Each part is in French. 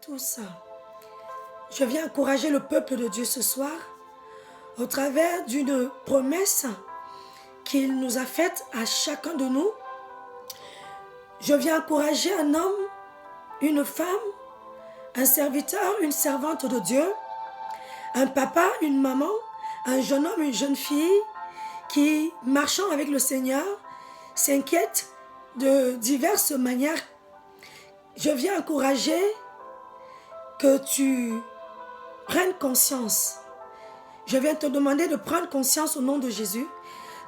tous. Je viens encourager le peuple de Dieu ce soir au travers d'une promesse qu'il nous a faite à chacun de nous. Je viens encourager un homme, une femme, un serviteur, une servante de Dieu, un papa, une maman, un jeune homme, une jeune fille qui, marchant avec le Seigneur, s'inquiète de diverses manières. Je viens encourager que tu prennes conscience. Je viens te demander de prendre conscience au nom de Jésus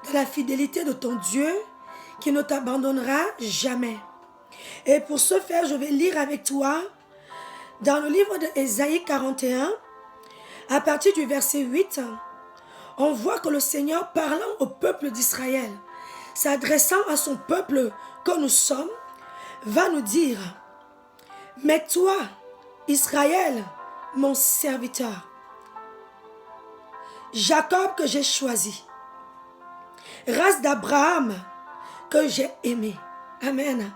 de la fidélité de ton Dieu qui ne t'abandonnera jamais. Et pour ce faire, je vais lire avec toi dans le livre d'Ésaïe 41, à partir du verset 8, on voit que le Seigneur, parlant au peuple d'Israël, s'adressant à son peuple que nous sommes, va nous dire: mais toi, Israël, mon serviteur, Jacob que j'ai choisi, race d'Abraham que j'ai aimé. Amen.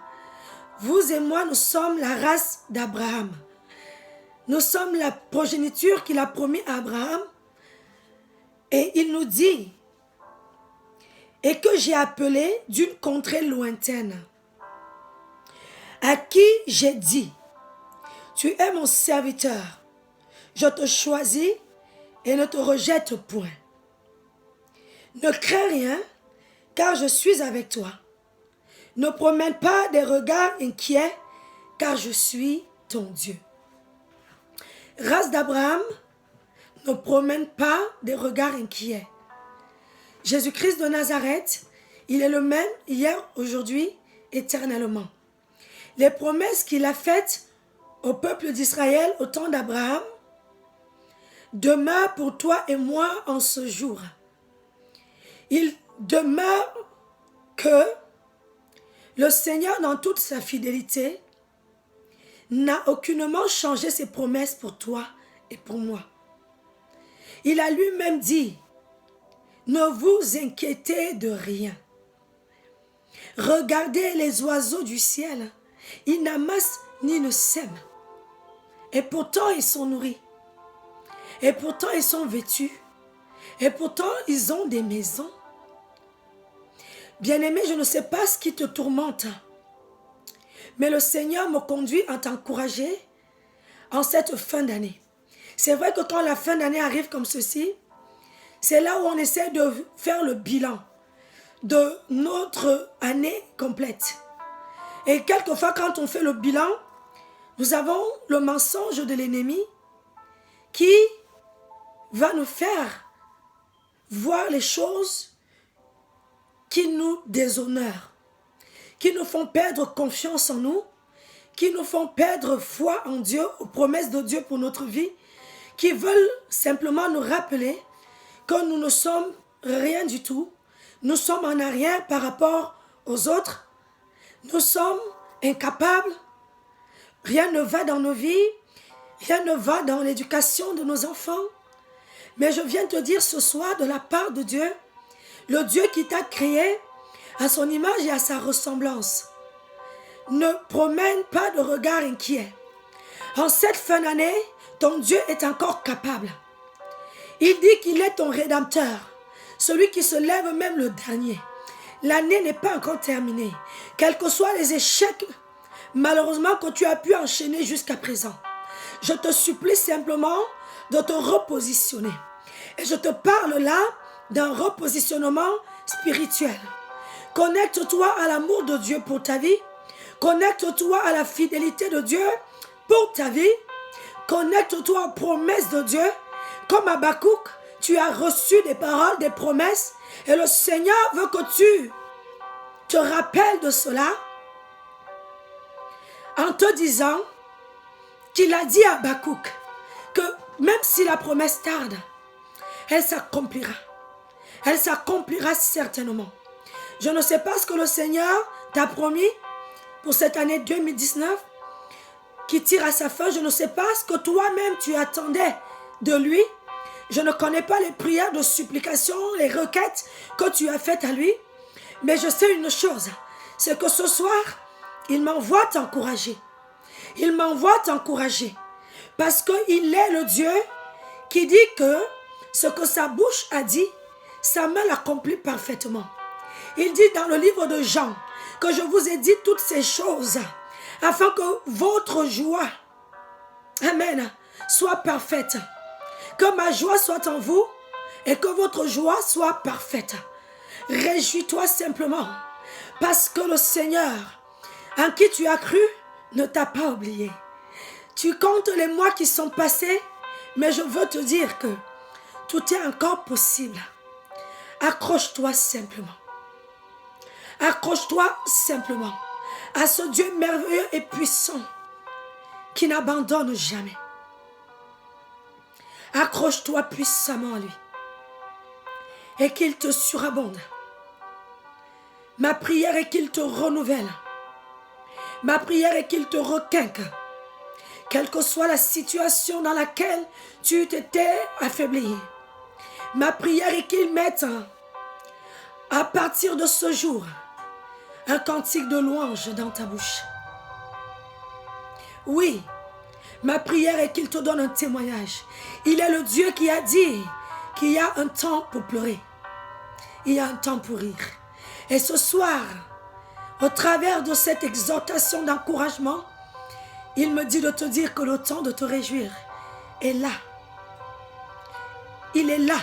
Vous et moi, nous sommes la race d'Abraham. Nous sommes la progéniture qu'il a promis à Abraham. Et il nous dit: et que j'ai appelé d'une contrée lointaine, à qui j'ai dit: tu es mon serviteur, je te choisis et ne te rejette point. Ne crains rien, car je suis avec toi. Ne promène pas des regards inquiets, car je suis ton Dieu. Race d'Abraham, ne promène pas des regards inquiets. Jésus-Christ de Nazareth, il est le même hier, aujourd'hui, éternellement. Les promesses qu'il a faites au peuple d'Israël au temps d'Abraham demeurent pour toi et moi en ce jour. Il demeure que le Seigneur, dans toute sa fidélité, n'a aucunement changé ses promesses pour toi et pour moi. Il a lui-même dit: ne vous inquiétez de rien. Regardez les oiseaux du ciel, ils n'amassent ni ne sèment. Et pourtant ils sont nourris. Et pourtant ils sont vêtus. Et pourtant ils ont des maisons. Bien-aimé, je ne sais pas ce qui te tourmente, mais le Seigneur me conduit à t'encourager en cette fin d'année. C'est vrai que quand la fin d'année arrive comme ceci, c'est là où on essaie de faire le bilan de notre année complète. Et quelquefois, quand on fait le bilan, nous avons le mensonge de l'ennemi qui va nous faire voir les choses qui nous déshonorent, qui nous font perdre confiance en nous, qui nous font perdre foi en Dieu, aux promesses de Dieu pour notre vie, qui veulent simplement nous rappeler que nous ne sommes rien du tout, nous sommes en arrière par rapport aux autres, nous sommes incapables, rien ne va dans nos vies, rien ne va dans l'éducation de nos enfants. Mais je viens te dire ce soir de la part de Dieu, le Dieu qui t'a créé à son image et à sa ressemblance, ne promène pas de regard inquiet. En cette fin d'année, ton Dieu est encore capable. Il dit qu'il est ton rédempteur, celui qui se lève même le dernier. L'année n'est pas encore terminée. Quels que soient les échecs, malheureusement, que tu as pu enchaîner jusqu'à présent, je te supplie simplement de te repositionner. Et je te parle là d'un repositionnement spirituel. Connecte-toi à l'amour de Dieu pour ta vie. Connecte-toi à la fidélité de Dieu pour ta vie. Connecte-toi aux promesses de Dieu. Comme Habakkuk, tu as reçu des paroles, des promesses. Et le Seigneur veut que tu te rappelles de cela en te disant qu'il a dit à Habakkuk que même si la promesse tarde, elle s'accomplira. Elle s'accomplira certainement. Je ne sais pas ce que le Seigneur t'a promis pour cette année 2019 qui tire à sa fin. Je ne sais pas ce que toi-même tu attendais de lui. Je ne connais pas les prières de supplication, les requêtes que tu as faites à lui. Mais je sais une chose, c'est que ce soir, il m'envoie t'encourager. Il m'envoie t'encourager. Parce qu'il est le Dieu qui dit que ce que sa bouche a dit, sa main l'accomplit parfaitement. Il dit dans le livre de Jean que je vous ai dit toutes ces choses afin que votre joie, amen, soit parfaite. Que ma joie soit en vous et que votre joie soit parfaite. Réjouis-toi simplement parce que le Seigneur en qui tu as cru ne t'a pas oublié. Tu comptes les mois qui sont passés, mais je veux te dire que tout est encore possible. Accroche-toi simplement. Accroche-toi simplement à ce Dieu merveilleux et puissant qui n'abandonne jamais. Accroche-toi puissamment à lui et qu'il te surabonde. Ma prière est qu'il te renouvelle. Ma prière est qu'il te requinque. Quelle que soit la situation dans laquelle tu t'étais affaibli. Ma prière est qu'il mette à partir de ce jour un cantique de louange dans ta bouche. Oui, ma prière est qu'il te donne un témoignage. Il est le Dieu qui a dit qu'il y a un temps pour pleurer. Il y a un temps pour rire. Et ce soir, au travers de cette exhortation d'encouragement, il me dit de te dire que le temps de te réjouir est là. Il est là.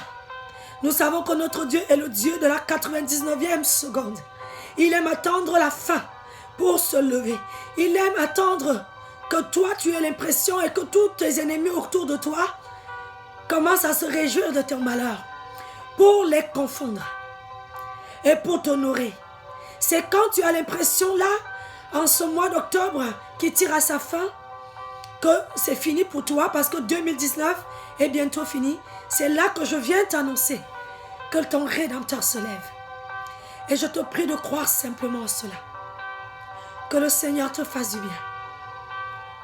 Nous savons que notre Dieu est le Dieu de la 99e seconde. Il aime attendre la fin pour se lever. Il aime attendre que toi, tu aies l'impression et que tous tes ennemis autour de toi commencent à se réjouir de ton malheur pour les confondre et pour t'honorer. C'est quand tu as l'impression là, en ce mois d'octobre qui tire à sa fin, que c'est fini pour toi parce que 2019 est bientôt fini. C'est là que je viens t'annoncer que ton Rédempteur se lève. Et je te prie de croire simplement à cela. Que le Seigneur te fasse du bien.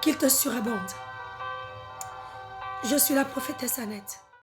Qu'il te surabonde. Je suis la prophétesse Annette.